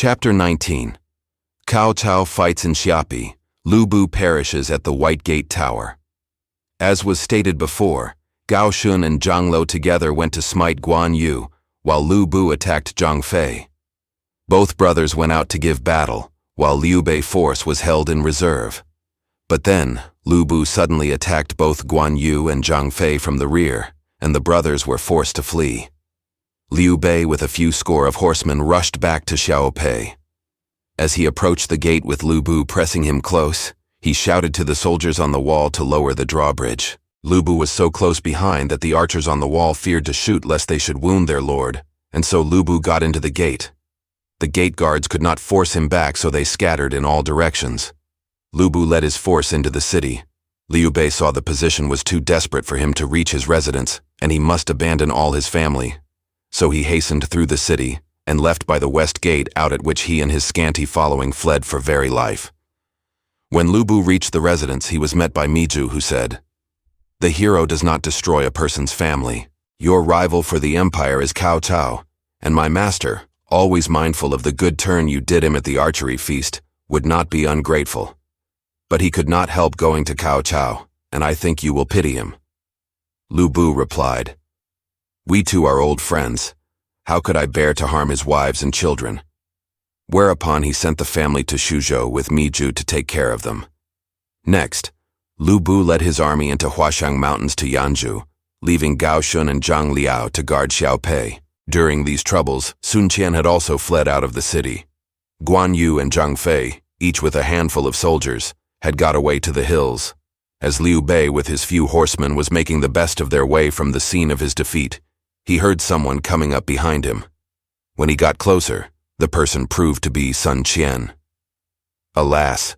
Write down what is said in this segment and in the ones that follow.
Chapter 19. Cao Cao fights in Xiapi. Liu Bei perishes at the White Gate Tower. As was stated before, Gao Shun and Zhang Lo together went to smite Guan Yu, while Liu Bei attacked Zhang Fei. Both brothers went out to give battle, while Liu Bei force was held in reserve. But then, Liu Bei suddenly attacked both Guan Yu and Zhang Fei from the rear, and the brothers were forced to flee. Liu Bei with a few score of horsemen rushed back to Xiapi. As he approached the gate with Liu Bei pressing him close, he shouted to the soldiers on the wall to lower the drawbridge. Liu Bei was so close behind that the archers on the wall feared to shoot lest they should wound their lord, and so Liu Bei got into the gate. The gate guards could not force him back, so they scattered in all directions. Liu Bei led his force into the city. Liu Bei saw the position was too desperate for him to reach his residence, and he must abandon all his family. So he hastened through the city, and left by the west gate, out at which he and his scanty following fled for very life. When Liu Bei reached the residence, he was met by Miju, who said, "The hero does not destroy a person's family. Your rival for the empire is Cao Cao, and my master, always mindful of the good turn you did him at the archery feast, would not be ungrateful. But he could not help going to Cao Cao, and I think you will pity him." Liu Bei replied, "We two are old friends. How could I bear to harm his wives and children?" Whereupon he sent the family to Suzhou with Miju to take care of them. Next, Liu Bei led his army into Huashan Mountains to Yanzhou, leaving Gao Shun and Zhang Liao to guard Xiapi. During these troubles, Sun Quan had also fled out of the city. Guan Yu and Zhang Fei, each with a handful of soldiers, had got away to the hills. As Liu Bei with his few horsemen was making the best of their way from the scene of his defeat, he heard someone coming up behind him. When he got closer, the person proved to be Sun Quan. "Alas,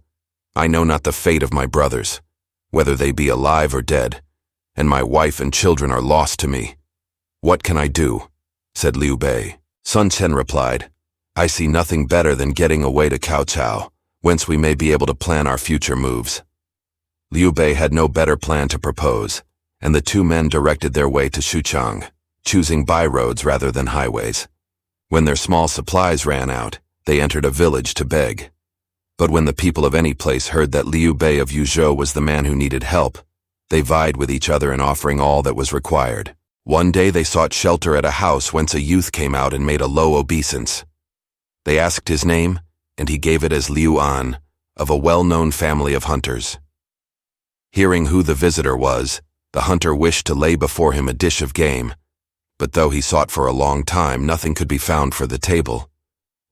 I know not the fate of my brothers, whether they be alive or dead, and my wife and children are lost to me. What can I do?" said Liu Bei. Sun Quan replied, "I see nothing better than getting away to Cao Cao, whence we may be able to plan our future moves." Liu Bei had no better plan to propose, and the two men directed their way to Xuchang, choosing byroads rather than highways. When their small supplies ran out, they entered a village to beg. But when the people of any place heard that Liu Bei of Yuzhou was the man who needed help, they vied with each other in offering all that was required. One day they sought shelter at a house whence a youth came out and made a low obeisance. They asked his name, and he gave it as Liu An, of a well-known family of hunters. Hearing who the visitor was, the hunter wished to lay before him a dish of game, but though he sought for a long time, nothing could be found for the table.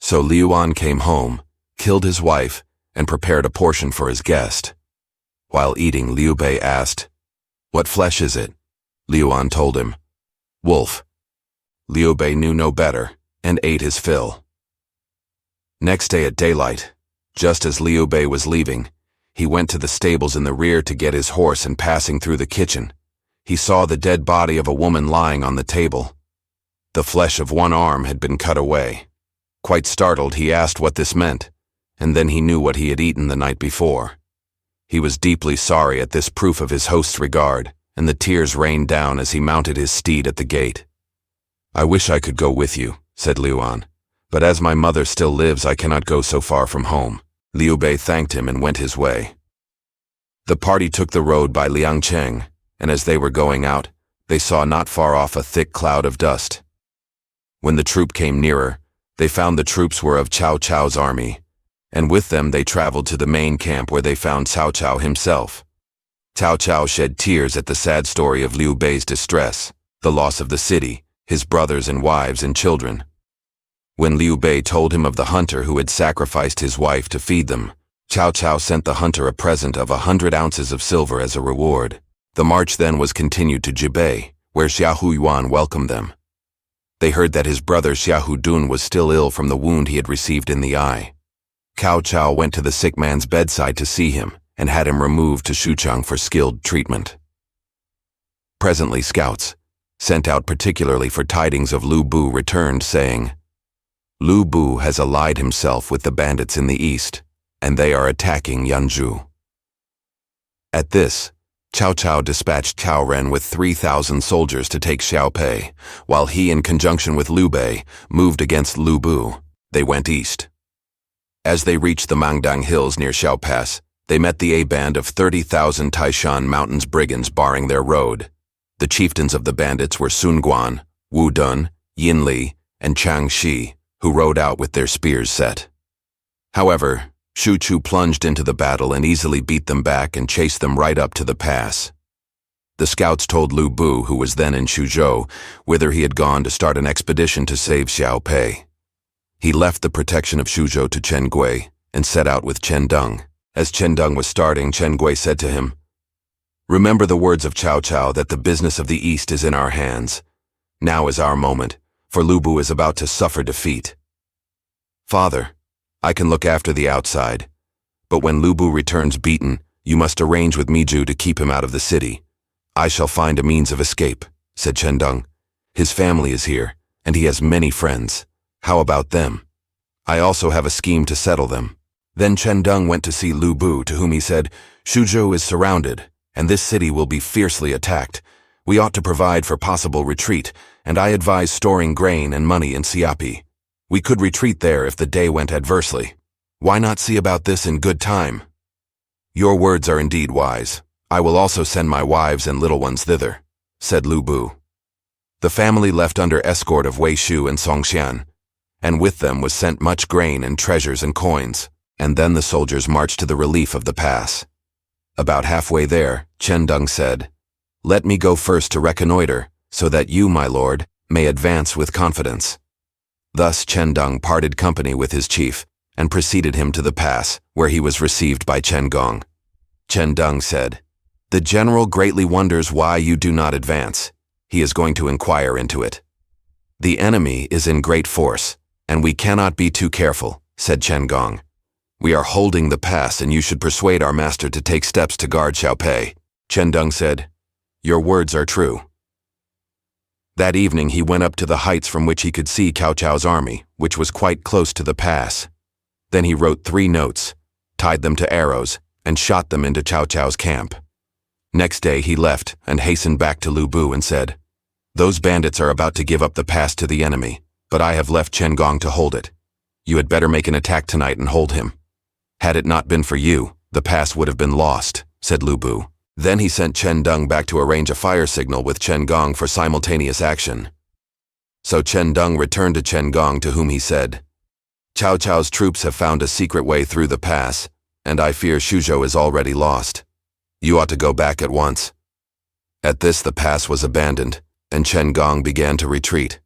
So Liu An came home, killed his wife, and prepared a portion for his guest. While eating, Liu Bei asked, "What flesh is it?" Liu An told him, "Wolf." Liu Bei knew no better, and ate his fill. Next day at daylight, just as Liu Bei was leaving, he went to the stables in the rear to get his horse, and passing through the kitchen, he saw the dead body of a woman lying on the table. The flesh of one arm had been cut away. Quite startled, he asked what this meant, and then he knew what he had eaten the night before. He was deeply sorry at this proof of his host's regard, and the tears rained down as he mounted his steed at the gate. "I wish I could go with you," said Liu An, "but as my mother still lives, I cannot go so far from home." Liu Bei thanked him and went his way. The party took the road by Liangcheng, and as they were going out, they saw not far off a thick cloud of dust. When the troop came nearer, they found the troops were of Cao Cao's army, and with them they traveled to the main camp, where they found Cao Cao himself. Cao Cao shed tears at the sad story of Liu Bei's distress, the loss of the city, his brothers and wives and children. When Liu Bei told him of the hunter who had sacrificed his wife to feed them, Cao Cao sent the hunter a present of 100 ounces of silver as a reward. The march then was continued to Jibei, where Xiahou Yuan welcomed them. They heard that his brother Xiahou Dun was still ill from the wound he had received in the eye. Cao Cao went to the sick man's bedside to see him, and had him removed to Xuchang for skilled treatment. Presently scouts, sent out particularly for tidings of Liu Bei, returned, saying, "Liu Bei has allied himself with the bandits in the east, and they are attacking Yanzhou." At this, Cao Cao dispatched Cao Ren with 3,000 soldiers to take Xiapi, while he, in conjunction with Liu Bei, moved against Liu Bei. They went east. As they reached the Mangdang Hills near Xiao Pass, they met the A-band of 30,000 Taishan Mountains brigands barring their road. The chieftains of the bandits were Sun Quan, Wu Dun, Yin Li, and Chang Shi, who rode out with their spears set. However, Shu Chu plunged into the battle and easily beat them back and chased them right up to the pass. The scouts told Liu Bu, who was then in Suzhou, whither he had gone to start an expedition to save Xiaopei. He left the protection of Suzhou to Chen Gui and set out with Chen Deng. As Chen Deng was starting, Chen Gui said to him, "Remember the words of Cao Cao that the business of the East is in our hands. Now is our moment, for Liu Bu is about to suffer defeat. Father, I can look after the outside, but when Liu Bu returns beaten, you must arrange with Miju to keep him out of the city. I shall find a means of escape," said Chen Deng. "His family is here, and he has many friends. How about them? I also have a scheme to settle them." Then Chen Deng went to see Liu Bu, to whom he said, "Suzhou is surrounded, and this city will be fiercely attacked. We ought to provide for possible retreat, and I advise storing grain and money in Xiapi. We could retreat there if the day went adversely. Why not see about this in good time?" "Your words are indeed wise. I will also send my wives and little ones thither," said Liu Bu. The family left under escort of Wei Shu and Song Xian, and with them was sent much grain and treasures and coins, and then the soldiers marched to the relief of the pass. About halfway there, Chen Deng said, "Let me go first to reconnoiter, so that you, my lord, may advance with confidence." Thus Chen Deng parted company with his chief, and preceded him to the pass, where he was received by Chen Gong. Chen Deng said, "The general greatly wonders why you do not advance. He is going to inquire into it." "The enemy is in great force, and we cannot be too careful," said Chen Gong. "We are holding the pass, and you should persuade our master to take steps to guard Xiaopei." Chen Deng said, "Your words are true." That evening he went up to the heights from which he could see Cao Cao's army, which was quite close to the pass. Then he wrote 3 notes, tied them to arrows, and shot them into Cao Cao's camp. Next day he left and hastened back to Liu Bu and said, "Those bandits are about to give up the pass to the enemy, but I have left Chen Gong to hold it. You had better make an attack tonight and hold him. Had it not been for you, the pass would have been lost," said Liu Bu. Then he sent Chen Deng back to arrange a fire signal with Chen Gong for simultaneous action. So Chen Deng returned to Chen Gong, to whom he said, "Cao Cao's troops have found a secret way through the pass, and I fear Suzhou is already lost. You ought to go back at once." At this the pass was abandoned, and Chen Gong began to retreat.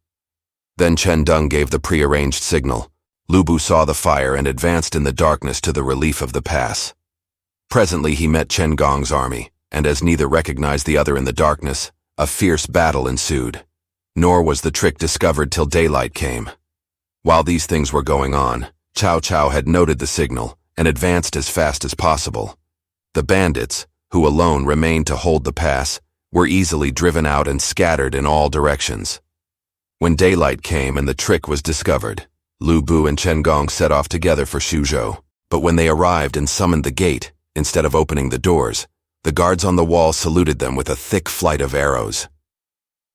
Then Chen Deng gave the prearranged signal. Liu Bu saw the fire and advanced in the darkness to the relief of the pass. Presently he met Chen Gong's army, and as neither recognized the other in the darkness, a fierce battle ensued. Nor was the trick discovered till daylight came. While these things were going on, Cao Cao had noted the signal and advanced as fast as possible. The bandits, who alone remained to hold the pass, were easily driven out and scattered in all directions. When daylight came and the trick was discovered, Liu Bu and Chen Gong set off together for Suzhou. But when they arrived and summoned the gate, instead of opening the doors, the guards on the wall saluted them with a thick flight of arrows.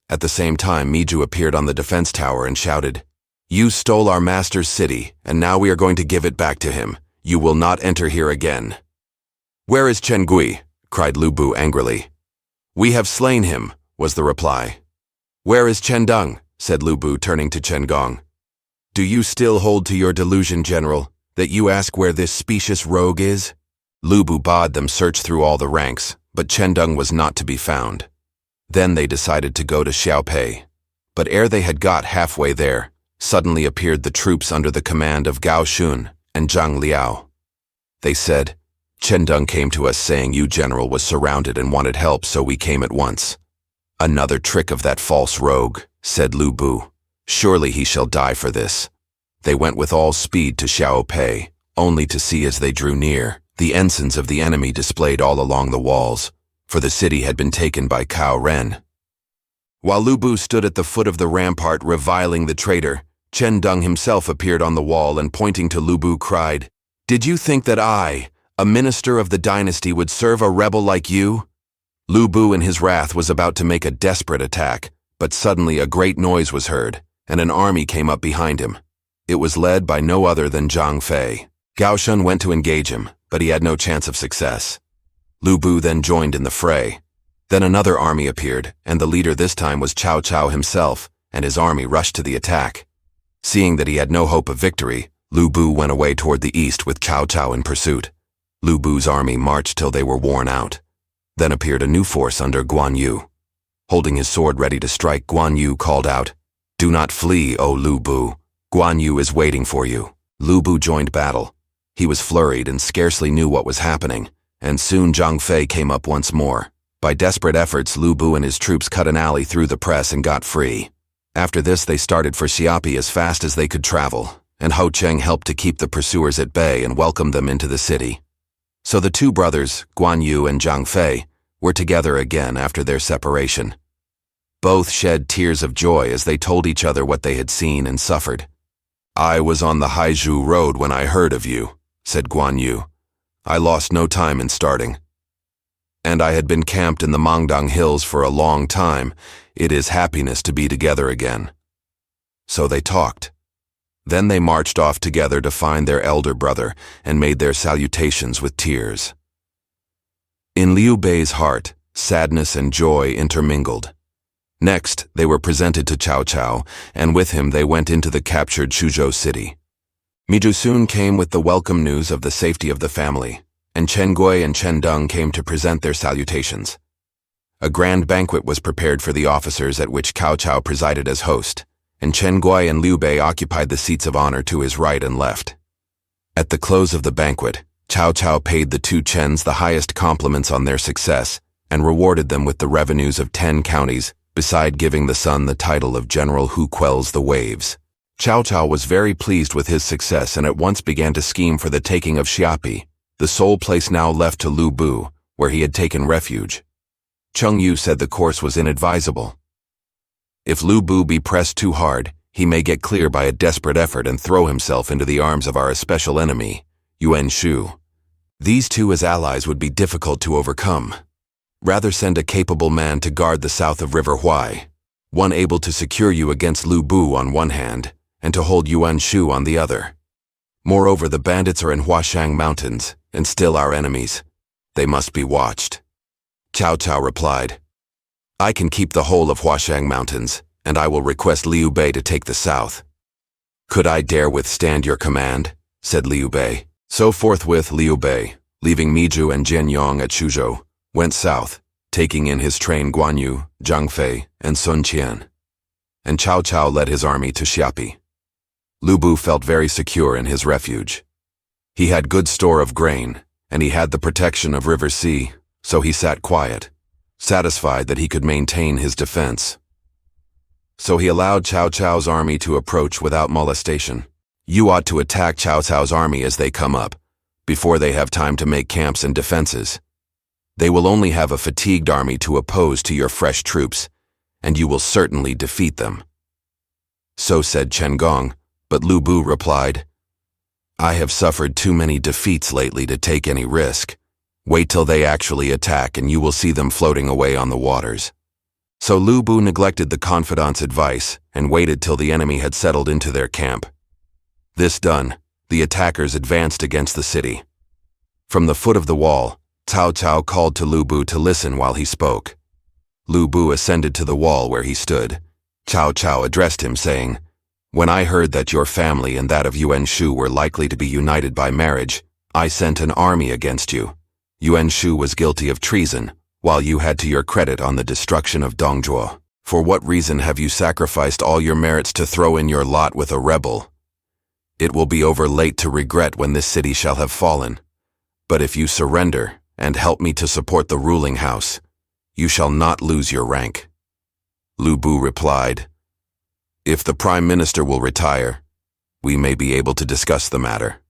At the same time, Miju appeared on the defense tower and shouted, "You stole our master's city, and now we are going to give it back to him. You will not enter here again." "Where is Chen Gui?" cried Liu Bu angrily. "We have slain him," was the reply. "Where is Chen Deng?" said Liu Bu, turning to Chen Gong. "Do you still hold to your delusion, General, that you ask where this specious rogue is?" Liu Bu bade them search through all the ranks, but Chen Deng was not to be found. Then they decided to go to Xiaopei. But ere they had got halfway there, suddenly appeared the troops under the command of Gao Shun and Zhang Liao. They said, "Chen Deng came to us saying you, General, was surrounded and wanted help, so we came at once." "Another trick of that false rogue," said Liu Bu. "Surely he shall die for this." They went with all speed to Xiaopei, only to see as they drew near, the ensigns of the enemy displayed all along the walls, for the city had been taken by Cao Ren. While Liu Bu stood at the foot of the rampart reviling the traitor, Chen Deng himself appeared on the wall and pointing to Liu Bu cried, "Did you think that I, a minister of the dynasty, would serve a rebel like you?" Liu Bu in his wrath was about to make a desperate attack, but suddenly a great noise was heard, and an army came up behind him. It was led by no other than Zhang Fei. Gao Shun went to engage him, but he had no chance of success. Lu Bu then joined in the fray. Then another army appeared, and the leader this time was Cao Cao himself, and his army rushed to the attack. Seeing that he had no hope of victory, Lu Bu went away toward the east with Cao Cao in pursuit. Lu Bu's army marched till they were worn out. Then appeared a new force under Guan Yu. Holding his sword ready to strike, Guan Yu called out, "Do not flee, O Lu Bu. Guan Yu is waiting for you." Lu Bu joined battle. He was flurried and scarcely knew what was happening, and soon Zhang Fei came up once more. By desperate efforts, Lu Bu and his troops cut an alley through the press and got free. After this, they started for Xiapi as fast as they could travel, and Ho Cheng helped to keep the pursuers at bay and welcomed them into the city. So the two brothers, Guan Yu and Zhang Fei, were together again after their separation. Both shed tears of joy as they told each other what they had seen and suffered. "I was on the Haizhu road when I heard of you," said Guan Yu. "I lost no time in starting. And I had been camped in the Mangdang Hills for a long time. It is happiness to be together again." So they talked. Then they marched off together to find their elder brother and made their salutations with tears. In Liu Bei's heart, sadness and joy intermingled. Next, they were presented to Cao Cao, and with him they went into the captured Suzhou city. Miju soon came with the welcome news of the safety of the family, and Chen Gui and Chen Deng came to present their salutations. A grand banquet was prepared for the officers at which Cao Cao presided as host, and Chen Gui and Liu Bei occupied the seats of honor to his right and left. At the close of the banquet, Cao Cao paid the two Chens the highest compliments on their success and rewarded them with the revenues of 10 counties, beside giving the son the title of General who quells the waves. Cao Cao was very pleased with his success and at once began to scheme for the taking of Xiapi, the sole place now left to Lu Bu, where he had taken refuge. Cheng Yu said the course was inadvisable. If Lu Bu be pressed too hard, he may get clear by a desperate effort and throw himself into the arms of our especial enemy, Yuan Shu. These two as allies would be difficult to overcome. Rather send a capable man to guard the south of River Huai, one able to secure you against Lu Bu on one hand, and to hold Yuan Shu on the other. Moreover, the bandits are in Huashang Mountains, and still our enemies. They must be watched. Cao Cao replied, "I can keep the whole of Huashang Mountains, and I will request Liu Bei to take the south." "Could I dare withstand your command?" said Liu Bei. So forthwith Liu Bei, leaving Miju and Jian Yong at Suzhou, went south, taking in his train Guan Yu, Zhang Fei, and Sun Quan. And Cao Cao led his army to Xiapi. Lu Bu felt very secure in his refuge. He had good store of grain, and he had the protection of River Sea, so he sat quiet, satisfied that he could maintain his defense. So he allowed Cao Cao's army to approach without molestation. You ought to attack Cao Cao's army as they come up, before they have time to make camps and defenses. They will only have a fatigued army to oppose to your fresh troops, and you will certainly defeat them. So said Chen Gong, but Lu Bu replied, "I have suffered too many defeats lately to take any risk. Wait till they actually attack and you will see them floating away on the waters." So Lu Bu neglected the confidant's advice and waited till the enemy had settled into their camp. This done, the attackers advanced against the city. From the foot of the wall, Cao Cao called to Lu Bu to listen while he spoke. Lu Bu ascended to the wall where he stood. Cao Cao addressed him, saying, "When I heard that your family and that of Yuan Shu were likely to be united by marriage, I sent an army against you. Yuan Shu was guilty of treason, while you had to your credit on the destruction of Dongzhuo. For what reason have you sacrificed all your merits to throw in your lot with a rebel? It will be over late to regret when this city shall have fallen. But if you surrender, and help me to support the ruling house, you shall not lose your rank." Lu Bu replied, "If the Prime Minister will retire, we may be able to discuss the matter."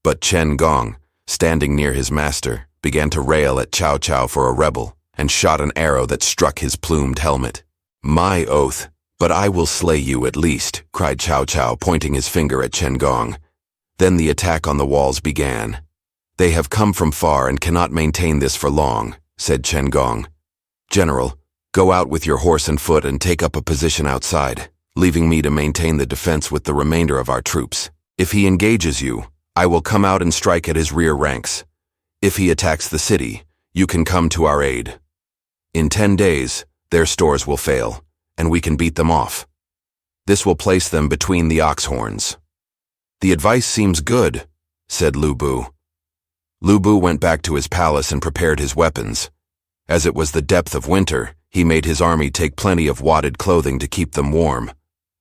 But Chen Gong, standing near his master, began to rail at Cao Cao for a rebel, and shot an arrow that struck his plumed helmet. "My oath, but I will slay you at least," cried Cao Cao, pointing his finger at Chen Gong. Then the attack on the walls began. "They have come from far and cannot maintain this for long," said Chen Gong. "General, go out with your horse and foot and take up a position outside, leaving me to maintain the defense with the remainder of our troops. If he engages you, I will come out and strike at his rear ranks. If he attacks the city, you can come to our aid. In 10 days, their stores will fail, and we can beat them off. This will place them between the ox horns." "The advice seems good," said Liu Bei. Liu Bei went back to his palace and prepared his weapons. As it was the depth of winter, he made his army take plenty of wadded clothing to keep them warm.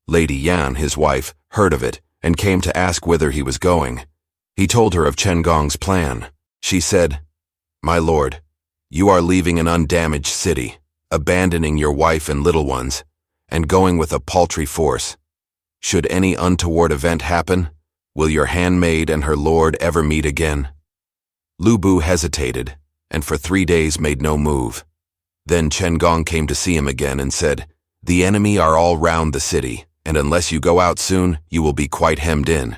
Lady Yan, his wife, heard of it and came to ask whither he was going. He told her of Chen Gong's plan. She said, "My lord, you are leaving an undamaged city, abandoning your wife and little ones, and going with a paltry force. Should any untoward event happen, will your handmaid and her lord ever meet again?" Liu Bei hesitated, and for 3 days made no move. Then Chen Gong came to see him again and said, "The enemy are all round the city, and unless you go out soon, you will be quite hemmed in."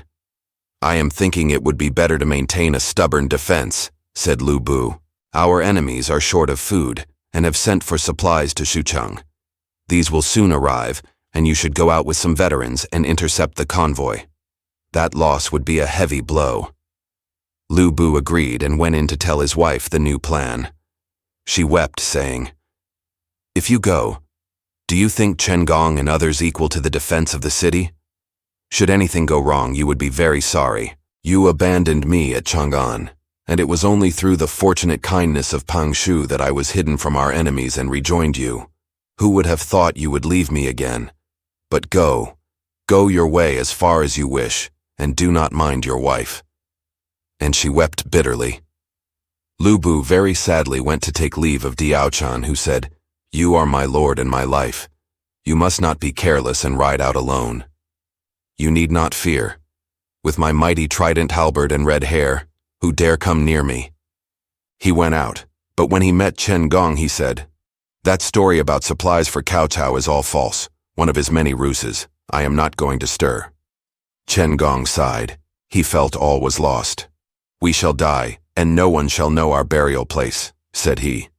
"I am thinking it would be better to maintain a stubborn defense," said Liu Bei. "Our enemies are short of food and have sent for supplies to Xucheng. These will soon arrive, and you should go out with some veterans and intercept the convoy. That loss would be a heavy blow." Liu Bei agreed and went in to tell his wife the new plan. She wept, saying, "If you go, do you think Chen Gong and others equal to the defense of the city? Should anything go wrong, you would be very sorry. You abandoned me at Chang'an, and it was only through the fortunate kindness of Pang Shu that I was hidden from our enemies and rejoined you. Who would have thought you would leave me again? But go your way as far as you wish, and do not mind your wife." And she wept bitterly. Liu Bei very sadly went to take leave of Diaochan, who said, "You are my lord and my life. You must not be careless and ride out alone. You need not fear. With my mighty trident halberd and red hair, who dare come near me?" He went out, but when he met Chen Gong, he said, "That story about supplies for Cao Cao is all false, one of his many ruses. I am not going to stir." Chen Gong sighed. He felt all was lost. "We shall die, and no one shall know our burial place," said he.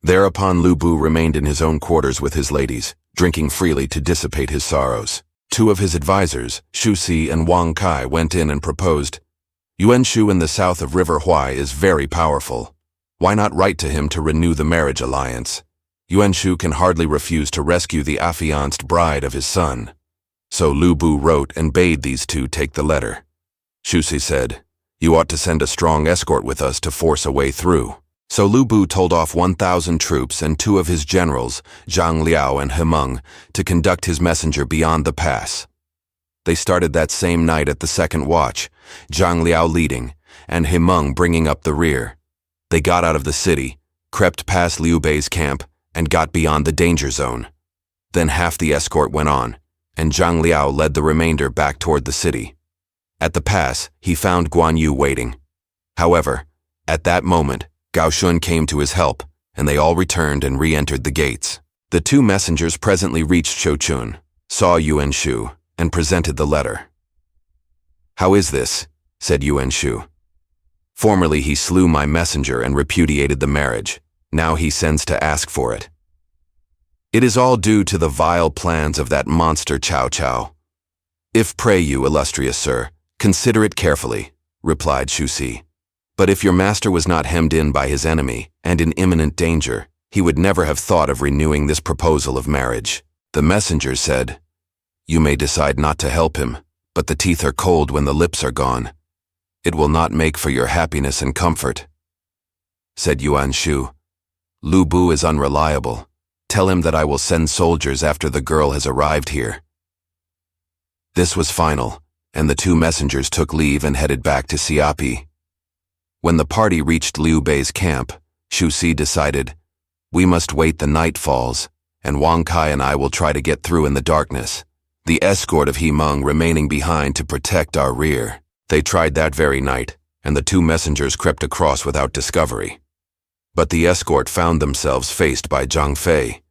Thereupon Liu Bei remained in his own quarters with his ladies, drinking freely to dissipate his sorrows. 2 of his advisors, Xu Si and Wang Kai, went in and proposed, "Yuan Shu in the south of River Huai is very powerful. Why not write to him to renew the marriage alliance? Yuan Shu can hardly refuse to rescue the affianced bride of his son." So Liu Bei wrote and bade these 2 take the letter. Xu Si said, "You ought to send a strong escort with us to force a way through." So Liu Bei told off 1,000 troops and 2 of his generals, Zhang Liao and Hemeng, to conduct his messenger beyond the pass. They started that same night at the second watch, Zhang Liao leading, and Hemeng bringing up the rear. They got out of the city, crept past Liu Bei's camp, and got beyond the danger zone. Then half the escort went on, and Zhang Liao led the remainder back toward the city. At the pass, he found Guan Yu waiting. However, at that moment, Gao Shun came to his help, and they all returned and re-entered the gates. The 2 messengers presently reached Shouchun, saw Yuan Shu, and presented the letter. "How is this?" said Yuan Shu. "Formerly he slew my messenger and repudiated the marriage. Now he sends to ask for it. It is all due to the vile plans of that monster Cao Cao. If pray you, illustrious sir, consider it carefully," replied Xu Si. "But if your master was not hemmed in by his enemy and in imminent danger, he would never have thought of renewing this proposal of marriage." The messenger said, "You may decide not to help him, but the teeth are cold when the lips are gone. It will not make for your happiness and comfort." Said Yuan Shu, "Liu Bei is unreliable. Tell him that I will send soldiers after the girl has arrived here." This was final, and the 2 messengers took leave and headed back to Xiapi. When the party reached Liu Bei's camp, Xu Si decided, "We must wait the night falls, and Wang Kai and I will try to get through in the darkness, the escort of Hemeng remaining behind to protect our rear." They tried that very night, and the 2 messengers crept across without discovery. But the escort found themselves faced by Zhang Fei.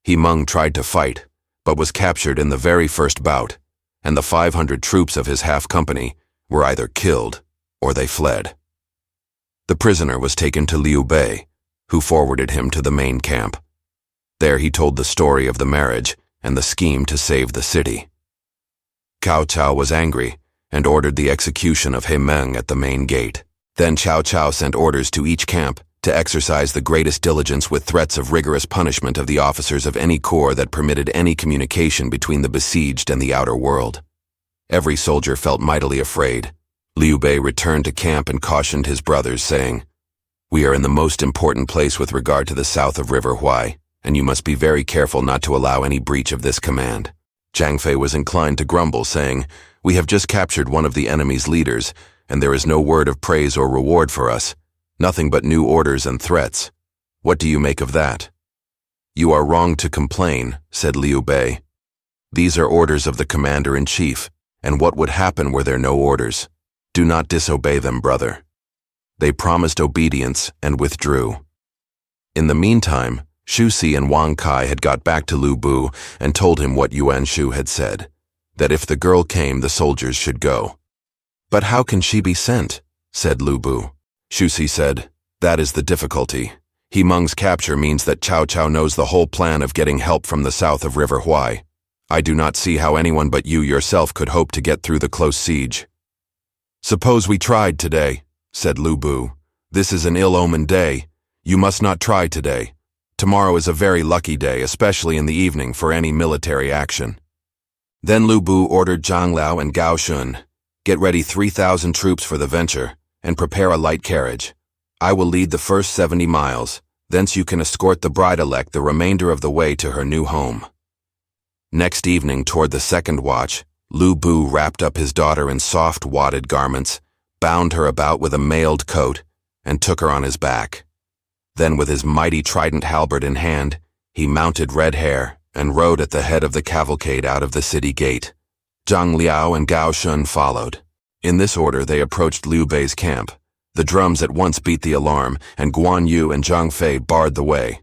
Hemeng tried to fight, but was captured in the very first bout, and the 500 troops of his half-company were either killed or they fled. The prisoner was taken to Liu Bei, who forwarded him to the main camp. There he told the story of the marriage and the scheme to save the city. Cao Cao was angry and ordered the execution of He Meng at the main gate. Then Cao Cao sent orders to each camp to exercise the greatest diligence with threats of rigorous punishment of the officers of any corps that permitted any communication between the besieged and the outer world. Every soldier felt mightily afraid. Liu Bei returned to camp and cautioned his brothers, saying, "We are in the most important place with regard to the south of River Huai, and you must be very careful not to allow any breach of this command." Zhang Fei was inclined to grumble, saying, "We have just captured one of the enemy's leaders, and there is no word of praise or reward for us, nothing but new orders and threats. What do you make of that?" "You are wrong to complain," said Liu Bei. "These are orders of the commander-in-chief, and what would happen were there no orders? Do not disobey them, brother." They promised obedience and withdrew. In the meantime, Shu Si and Wang Kai had got back to Lu Bu and told him what Yuan Shu had said, that if the girl came, the soldiers should go. "But how can she be sent?" said Lu Bu. Shu Si said, "That is the difficulty. He Meng's capture means that Cao Cao knows the whole plan of getting help from the south of River Huai. I do not see how anyone but you yourself could hope to get through the close siege." "Suppose we tried today," said Lu Bu. "This is an ill-omened day. You must not try today. Tomorrow is a very lucky day, especially in the evening, for any military action." Then Lu Bu ordered Zhang Lao and Gao Shun, "Get ready 3,000 troops for the venture, and prepare a light carriage. I will lead the first 70 miles, thence you can escort the bride-elect the remainder of the way to her new home." Next evening, toward the second watch, Lu Bu wrapped up his daughter in soft wadded garments, bound her about with a mailed coat, and took her on his back. Then with his mighty trident halberd in hand, he mounted Red Hare and rode at the head of the cavalcade out of the city gate. Zhang Liao and Gao Shun followed. In this order they approached Liu Bei's camp. The drums at once beat the alarm, and Guan Yu and Zhang Fei barred the way.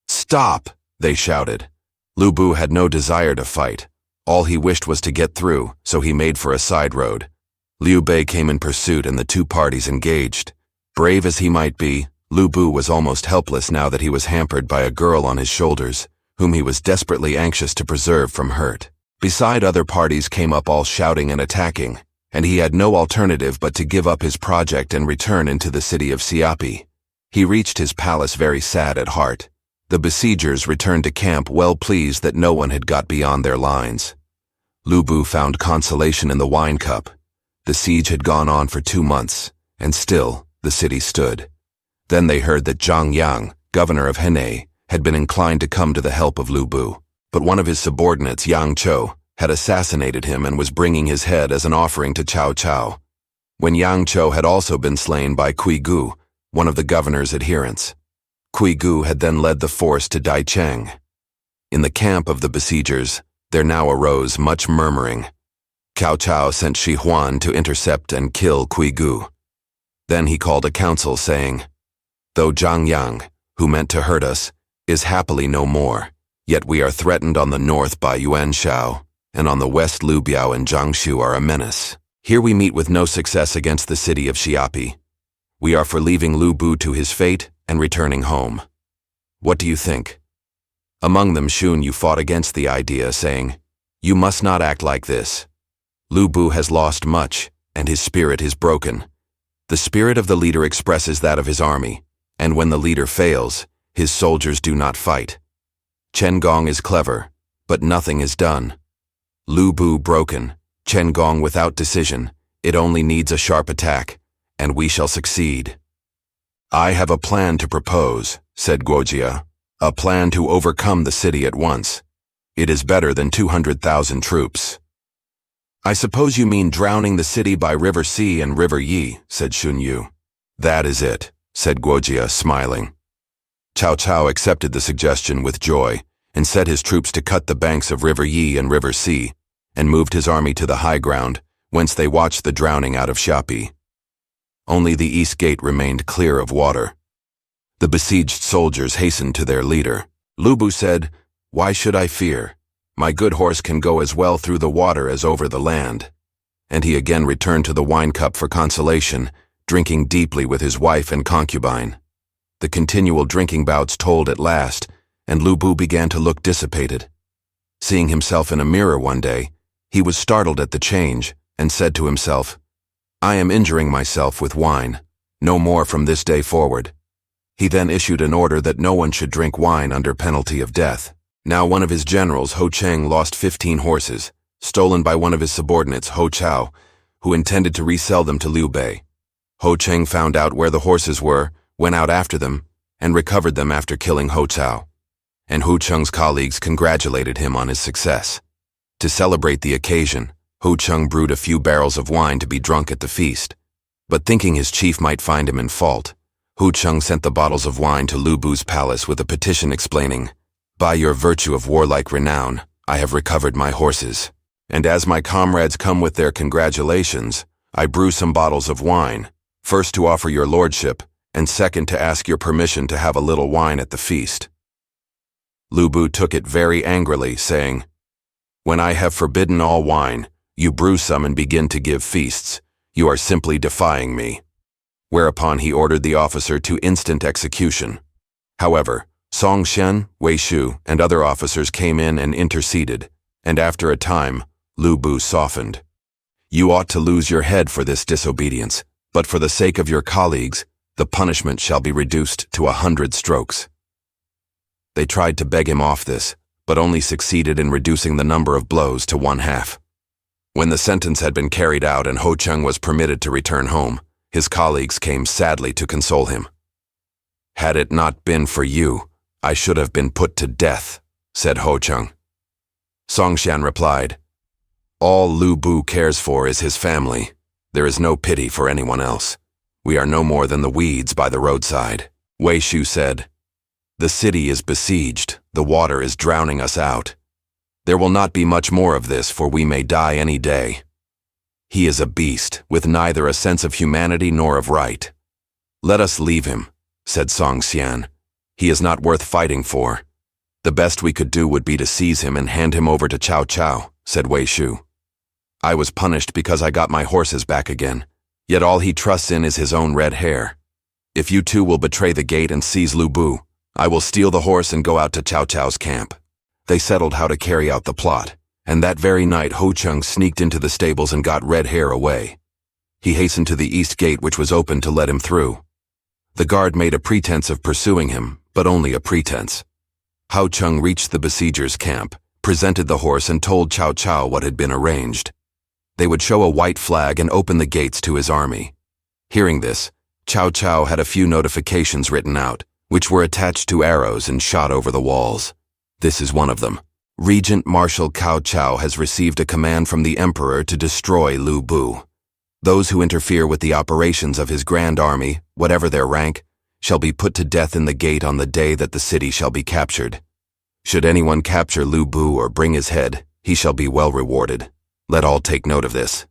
"Stop!" they shouted. Lu Bu had no desire to fight. All he wished was to get through, so he made for a side road. Liu Bei came in pursuit and the two parties engaged. Brave as he might be, Lu Bu was almost helpless now that he was hampered by a girl on his shoulders, whom he was desperately anxious to preserve from hurt. Beside, other parties came up all shouting and attacking, and he had no alternative but to give up his project and return into the city of Xiapi. He reached his palace very sad at heart. The besiegers returned to camp well pleased that no one had got beyond their lines. Lu Bu found consolation in the wine cup. The siege had gone on for 2 months, and still the city stood. Then they heard that Zhang Yang, governor of Henei, had been inclined to come to the help of Lu Bu, but one of his subordinates, Yang Chou, had assassinated him and was bringing his head as an offering to Cao Cao, when Yang Chou had also been slain by Kui Gu, one of the governor's adherents. Kui Gu had then led the force to Daicheng. In the camp of the besiegers, there now arose much murmuring. Cao Cao sent Shi Huan to intercept and kill Kui Gu. Then he called a council, saying, "Though Zhang Yang, who meant to hurt us, is happily no more, yet we are threatened on the north by Yuan Shao, and on the west Liu Biao and Zhang Shu are a menace. Here we meet with no success against the city of Xiapi. We are for leaving Lu Bu to his fate and returning home. What do you think?" Among them Shun Yu fought against the idea, saying, "You must not act like this. Lu Bu has lost much, and his spirit is broken. The spirit of the leader expresses that of his army, and when the leader fails, his soldiers do not fight. Chen Gong is clever, but nothing is done. Lu Bu broken, Chen Gong without decision, it only needs a sharp attack, and we shall succeed." "I have a plan to propose," said Guojia, "a plan to overcome the city at once. It is better than 200,000 troops." "I suppose you mean drowning the city by River Si and River Yi," said Shun Yu. "That is it," said Guojia, smiling. Cao Cao accepted the suggestion with joy and set his troops to cut the banks of River Yi and River Si, and moved his army to the high ground, whence they watched the drowning out of Xiapi. Only the east gate remained clear of water. The besieged soldiers hastened to their leader. Lu Bu said, "Why should I fear? My good horse can go as well through the water as over the land." And he again returned to the wine cup for consolation, drinking deeply with his wife and concubine. The continual drinking bouts told at last, and Lu Bu began to look dissipated. Seeing himself in a mirror one day, he was startled at the change, and said to himself, "I am injuring myself with wine. No more from this day forward." He then issued an order that no one should drink wine under penalty of death. Now one of his generals, Ho Cheng, lost 15 horses, stolen by one of his subordinates, Ho Chao, who intended to resell them to Liu Bei. Ho Cheng found out where the horses were, went out after them, and recovered them after killing Ho Chao. And Ho Cheng's colleagues congratulated him on his success. To celebrate the occasion, Ho Cheng brewed a few barrels of wine to be drunk at the feast. But thinking his chief might find him in fault, Ho Cheng sent the bottles of wine to Lu Bu's palace with a petition explaining, "By your virtue of warlike renown, I have recovered my horses. And as my comrades come with their congratulations, I brew some bottles of wine, first to offer your lordship, and second to ask your permission to have a little wine at the feast." Lu Bu took it very angrily, saying, "When I have forbidden all wine, you brew some and begin to give feasts. You are simply defying me." Whereupon he ordered the officer to instant execution. However, Song Xian, Wei Shu, and other officers came in and interceded, and after a time, Lu Bu softened. "You ought to lose your head for this disobedience, but for the sake of your colleagues, the punishment shall be reduced to 100 strokes. They tried to beg him off this, but only succeeded in reducing the number of blows to 1/2. When the sentence had been carried out and Ho Cheng was permitted to return home, his colleagues came sadly to console him. "Had it not been for you, I should have been put to death," said Ho Cheng. Song Xian replied, "All Lu Bu cares for is his family. There is no pity for anyone else. We are no more than the weeds by the roadside." Wei Shu said, "The city is besieged. The water is drowning us out. There will not be much more of this, for we may die any day. He is a beast, with neither a sense of humanity nor of right." "Let us leave him," said Song Xian. "He is not worth fighting for." "The best we could do would be to seize him and hand him over to Cao Cao," said Wei Shu. "I was punished because I got my horses back again, yet all he trusts in is his own red hair. If you two will betray the gate and seize Lu Bu, I will steal the horse and go out to Cao Cao's camp." They settled how to carry out the plot, and that very night Ho Cheng sneaked into the stables and got Red Hair away. He hastened to the east gate, which was open, to let him through. The guard made a pretense of pursuing him, but only a pretense. Ho Cheng reached the besiegers' camp, presented the horse, and told Cao Cao what had been arranged. They would show a white flag and open the gates to his army. Hearing this, Cao Cao had a few notifications written out, which were attached to arrows and shot over the walls. This is one of them. "Regent Marshal Cao Cao has received a command from the Emperor to destroy Lu Bu. Those who interfere with the operations of his grand army, whatever their rank, shall be put to death in the gate on the day that the city shall be captured. Should anyone capture Lu Bu or bring his head, he shall be well rewarded. Let all take note of this."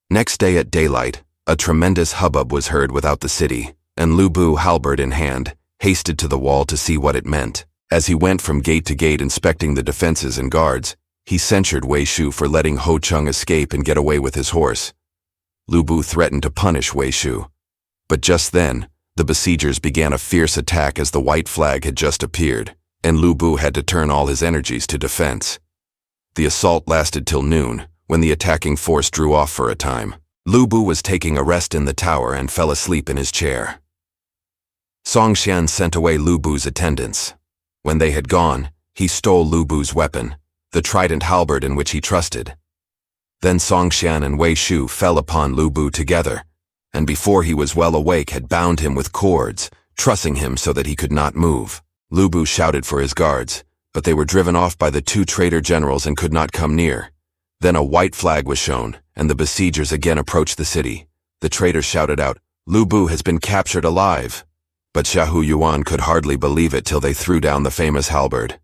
Next day at daylight, a tremendous hubbub was heard without the city, and Lu Bu, halberd in hand, hasted to the wall to see what it meant. As he went from gate to gate inspecting the defenses and guards, he censured Wei Shu for letting Ho Cheng escape and get away with his horse. Lu Bu threatened to punish Wei Shu. But just then, the besiegers began a fierce attack as the white flag had just appeared, and Lu Bu had to turn all his energies to defense. The assault lasted till noon, when the attacking force drew off for a time. Lu Bu was taking a rest in the tower and fell asleep in his chair. Song Xian sent away Lu Bu's attendants. When they had gone, he stole Lu Bu's weapon, the trident halberd in which he trusted. Then Song Xian and Wei Shu fell upon Lu Bu together, and before he was well awake had bound him with cords, trussing him so that he could not move. Lu Bu shouted for his guards, but they were driven off by the 2 traitor generals and could not come near. Then a white flag was shown, and the besiegers again approached the city. The traitors shouted out, "Lu Bu has been captured alive." But Xiahou Yuan could hardly believe it till they threw down the famous halberd.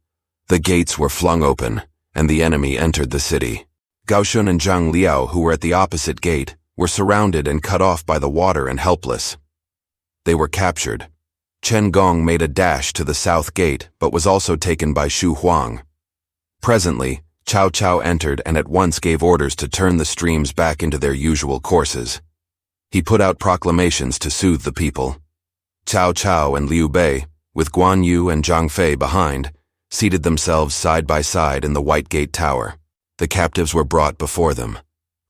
The gates were flung open, and the enemy entered the city. Gao Shun and Zhang Liao, who were at the opposite gate, were surrounded and cut off by the water and helpless. They were captured. Chen Gong made a dash to the south gate, but was also taken by Xu Huang. Presently, Cao Cao entered and at once gave orders to turn the streams back into their usual courses. He put out proclamations to soothe the people. Cao Cao and Liu Bei, with Guan Yu and Zhang Fei behind, seated themselves side by side in the White Gate Tower. The captives were brought before them.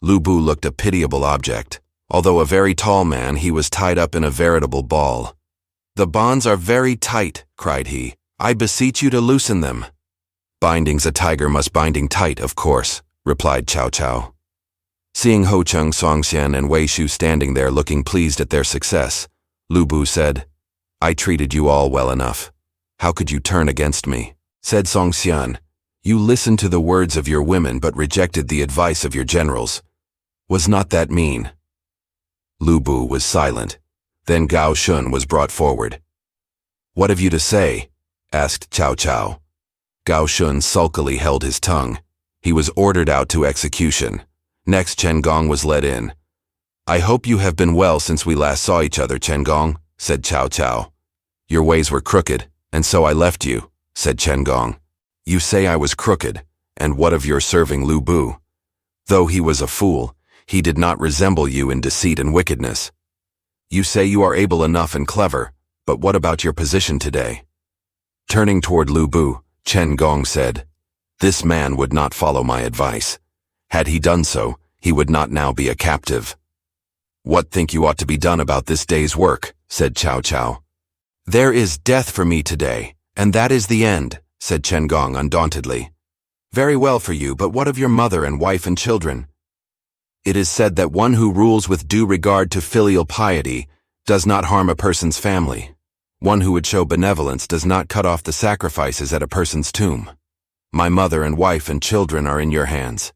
Liu Bei looked a pitiable object. Although a very tall man, he was tied up in a veritable ball. "The bonds are very tight," cried he. "I beseech you to loosen them." "Binding's a tiger must binding tight, of course," replied Cao Cao. Seeing Ho Cheng, Songxian, and Wei Shu standing there looking pleased at their success, Liu Bei said, "I treated you all well enough. How could you turn against me?" Said Songxian, "You listened to the words of your women but rejected the advice of your generals. Was not that mean?" Liu Bei was silent. Then Gao Shun was brought forward. "What have you to say?" asked Cao Cao. Gao Shun sulkily held his tongue. He was ordered out to execution. Next, Chen Gong was led in. "I hope you have been well since we last saw each other, Chen Gong," said Cao Cao. "Your ways were crooked, and so I left you," said Chen Gong. "You say I was crooked, and what of your serving Liu Bei? Though he was a fool, he did not resemble you in deceit and wickedness. You say you are able enough and clever, but what about your position today?" Turning toward Liu Bei, Chen Gong said, "This man would not follow my advice. Had he done so, he would not now be a captive." "What think you ought to be done about this day's work?" said Cao Cao. "There is death for me today, and that is the end," said Chen Gong undauntedly. "Very well for you, but what of your mother and wife and children?" "It is said that one who rules with due regard to filial piety does not harm a person's family. One who would show benevolence does not cut off the sacrifices at a person's tomb. My mother and wife and children are in your hands.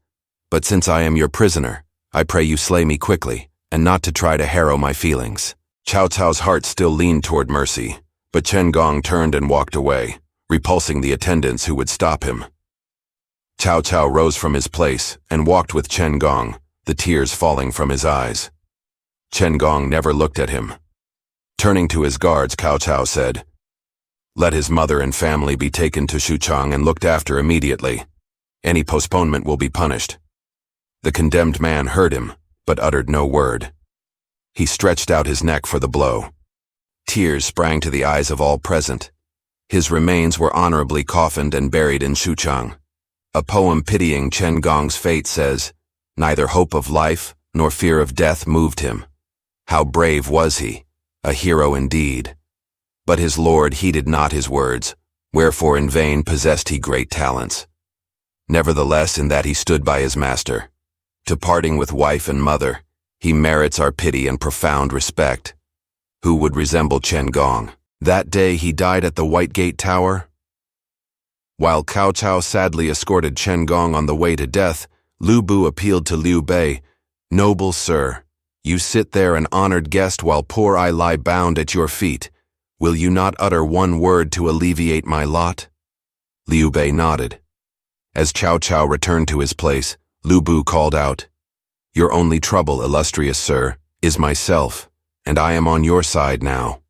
But since I am your prisoner, I pray you slay me quickly, and not to try to harrow my feelings." Cao Cao's heart still leaned toward mercy, but Chen Gong turned and walked away, repulsing the attendants who would stop him. Cao Cao rose from his place and walked with Chen Gong, the tears falling from his eyes. Chen Gong never looked at him. Turning to his guards, Cao Cao said, "Let his mother and family be taken to Xuchang and looked after immediately. Any postponement will be punished." The condemned man heard him, but uttered no word. He stretched out his neck for the blow. Tears sprang to the eyes of all present. His remains were honorably coffined and buried in Xuchang. A poem pitying Chen Gong's fate says, "Neither hope of life nor fear of death moved him. How brave was he, a hero indeed. But his lord heeded not his words, wherefore in vain possessed he great talents. Nevertheless, in that he stood by his master. To parting with wife and mother, he merits our pity and profound respect. Who would resemble Chen Gong? That day he died at the White Gate Tower." While Cao Cao sadly escorted Chen Gong on the way to death, Liu Bei appealed to Liu Bei, "Noble sir, you sit there an honored guest while poor I lie bound at your feet. Will you not utter one word to alleviate my lot?" Liu Bei nodded. As Cao Cao returned to his place, Liu Bei called out, "Your only trouble, illustrious sir, is myself, and I am on your side now.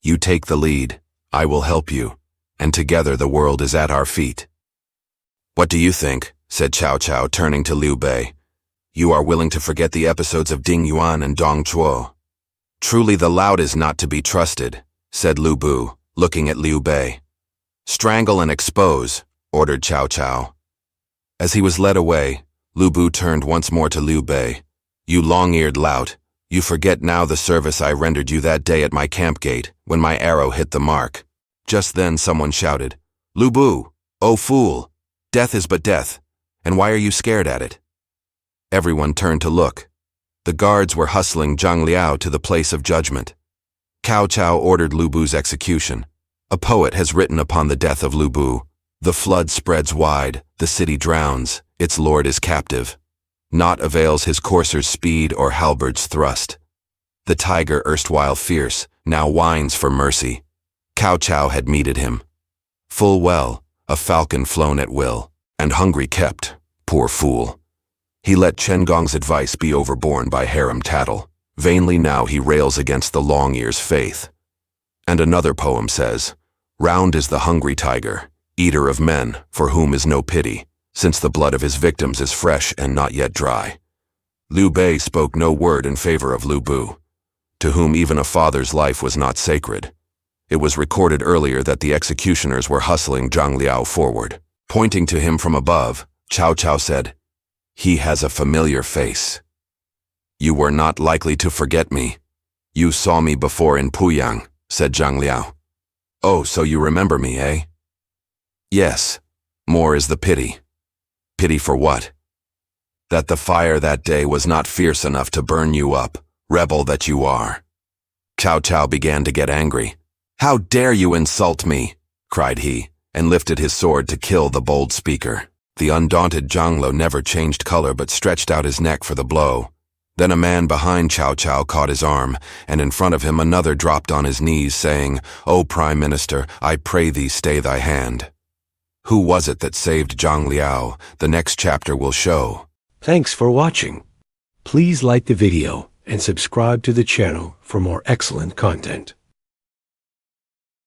You take the lead, I will help you, and together the world is at our feet." "What do you think?" said Cao Cao, turning to Liu Bei. "You are willing to forget the episodes of Ding Yuan and Dong Chuo." "Truly the loud is not to be trusted," said Liu Bei, looking at Liu Bei. "Strangle and expose," ordered Cao Cao. As he was led away, Liu Bei turned once more to Liu Bei. "You long-eared lout, you forget now the service I rendered you that day at my camp gate, when my arrow hit the mark." Just then someone shouted, "Liu Bei, oh fool! Death is but death, and why are you scared at it?" Everyone turned to look. The guards were hustling Zhang Liao to the place of judgment. Cao Cao ordered Liu Bei's execution. A poet has written upon the death of Liu Bei, "The flood spreads wide, the city drowns, its lord is captive. Naught avails his courser's speed or halberd's thrust. The tiger erstwhile fierce, now whines for mercy." Cao Cao had meted him. Full well, a falcon flown at will, and hungry kept, poor fool. He let Chen Gong's advice be overborne by harem tattle. Vainly now he rails against the long ear's faith. And another poem says, "Round is the hungry tiger, eater of men, for whom is no pity, since the blood of his victims is fresh and not yet dry." Liu Bei spoke no word in favor of Liu Bei, to whom even a father's life was not sacred. It was recorded earlier that the executioners were hustling Zhang Liao forward. Pointing to him from above, Cao Cao said, He has a familiar face. You were not likely to forget me. You saw me before in Puyang, said Zhang Liao. Oh, so you remember me, eh? Yes. More is the pity. Pity for what? That the fire that day was not fierce enough to burn you up, rebel that you are. Cao Cao began to get angry. How dare you insult me? Cried he, and lifted his sword to kill the bold speaker. The undaunted Zhang never changed color but stretched out his neck for the blow. Then a man behind Cao Cao caught his arm, and in front of him another dropped on his knees, saying, O Prime Minister, I pray thee stay thy hand. Who was it that saved Zhang Liao? The next chapter will show. Thanks for watching. Please like the video and subscribe to the channel for more excellent content.